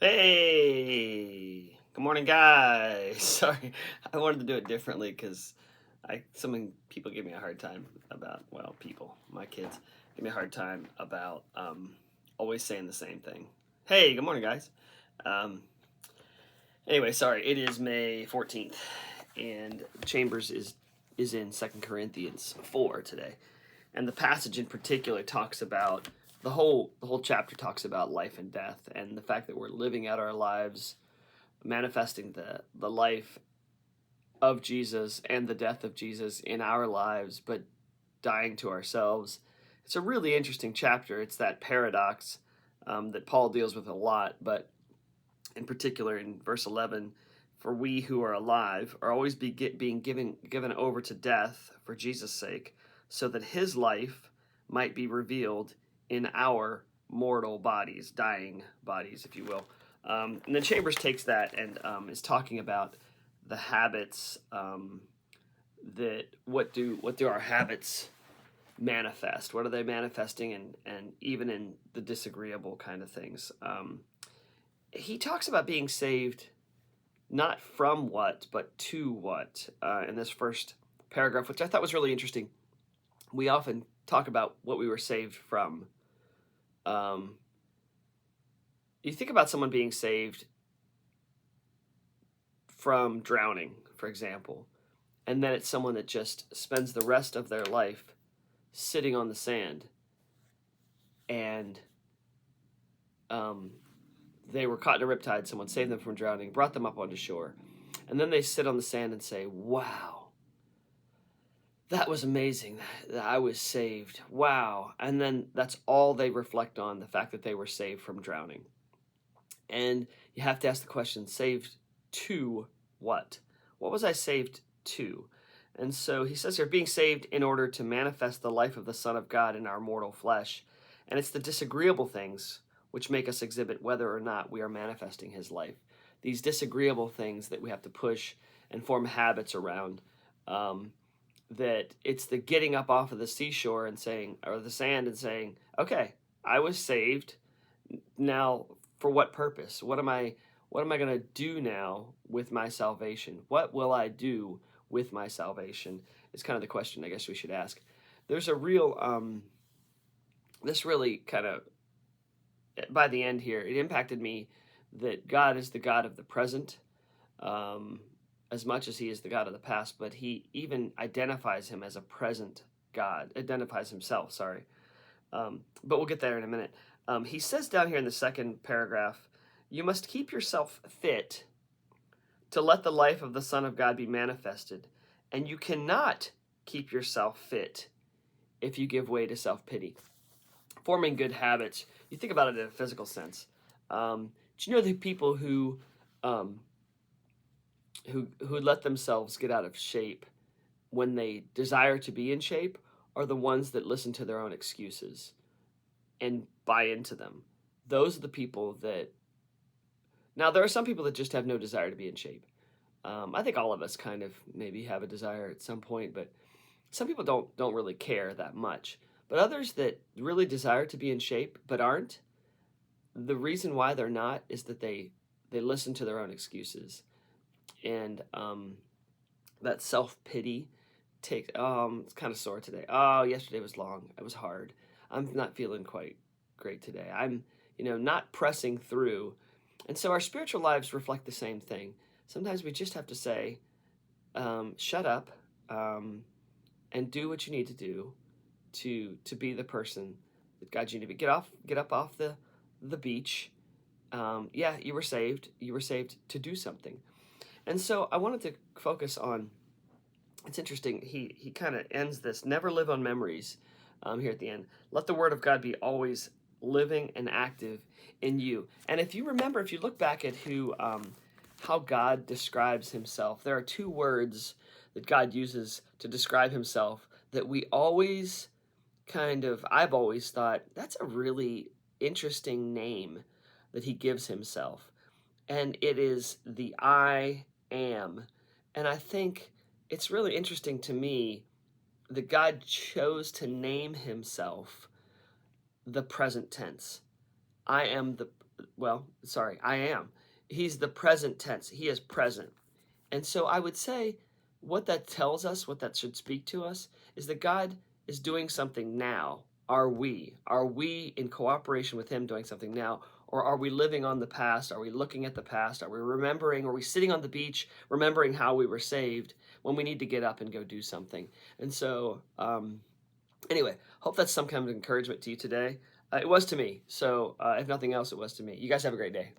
Hey, good morning, guys. Sorry, I wanted to do it differently because some people give me a hard time about, well, people, my kids give me a hard time about always saying the same thing. Hey, good morning, guys. Um, anyway, sorry, it is May 14th, and Chambers is in Second Corinthians 4 today, and the passage in particular talks about the whole chapter talks about life and death and the fact that we're living out our lives manifesting the life of Jesus and the death of Jesus in our lives, but dying to ourselves. It's a really interesting chapter. It's that paradox that Paul deals with a lot, but in particular in verse 11, for we who are alive are always being given over to death for Jesus' sake, so that his life might be revealed in our mortal bodies, dying bodies, if you will. And then Chambers takes that and is talking about the habits that what do our habits manifest? What are they manifesting, and even in the disagreeable kind of things. He talks about being saved not from what, but to what in this first paragraph, which I thought was really interesting. We often talk about what we were saved from. You think about someone being saved from drowning, for example, and then it's someone that just spends the rest of their life sitting on the sand, and they were caught in a riptide, someone saved them from drowning, brought them up onto shore, and then they sit on the sand and say, wow, that was amazing that I was saved. Wow. And then that's all they reflect on, the fact that they were saved from drowning. And you have to ask the question, saved to what? What was I saved to? And so he says here, being saved in order to manifest the life of the Son of God in our mortal flesh. And it's the disagreeable things which make us exhibit whether or not we are manifesting his life. These disagreeable things that we have to push and form habits around. That it's the getting up off of the seashore and saying, or the sand, and saying, okay, I was saved. Now, for what purpose? What am I going to do now with my salvation? What will I do with my salvation? Is kind of the question I guess we should ask. There's a real this really kind of, by the end here, it impacted me that God is the God of the present. As much as he is the God of the past, but he even identifies him as a present God, identifies himself, sorry. But we'll get there in a minute. He says down here in the second paragraph, you must keep yourself fit to let the life of the Son of God be manifested, and you cannot keep yourself fit if you give way to self-pity. Forming good habits, you think about it in a physical sense. Do you know the people who let themselves get out of shape when they desire to be in shape are the ones that listen to their own excuses and buy into them. Those are the people that, now there are some people that just have no desire to be in shape. I think all of us kind of maybe have a desire at some point, but some people don't really care that much. But others that really desire to be in shape but aren't, the reason why they're not is that they listen to their own excuses. And that self-pity takes, it's kind of sore today. Oh, yesterday was long. It was hard. I'm not feeling quite great today. I'm, not pressing through. And so our spiritual lives reflect the same thing. Sometimes we just have to say, shut up, and do what you need to do to be the person that God you need to be. Get up off the beach. Yeah, you were saved. You were saved to do something. And so I wanted to focus on, it's interesting, he kind of ends this, never live on memories, here at the end. Let the word of God be always living and active in you. And if you remember, if you look back at how God describes himself, there are two words that God uses to describe himself that we always I've always thought, that's a really interesting name that he gives himself. And it is the I am. And I think it's really interesting to me that God chose to name himself the present tense. I am well, sorry, I am. He's the present tense. He is present. And so I would say what that tells us, what that should speak to us, is that God is doing something now. Are we? Are we in cooperation with Him doing something now? Or are we living on the past? Are we looking at the past? Are we remembering? Are we sitting on the beach remembering how we were saved when we need to get up and go do something? And so, anyway, hope that's some kind of encouragement to you today. It was to me. So, if nothing else, it was to me. You guys have a great day.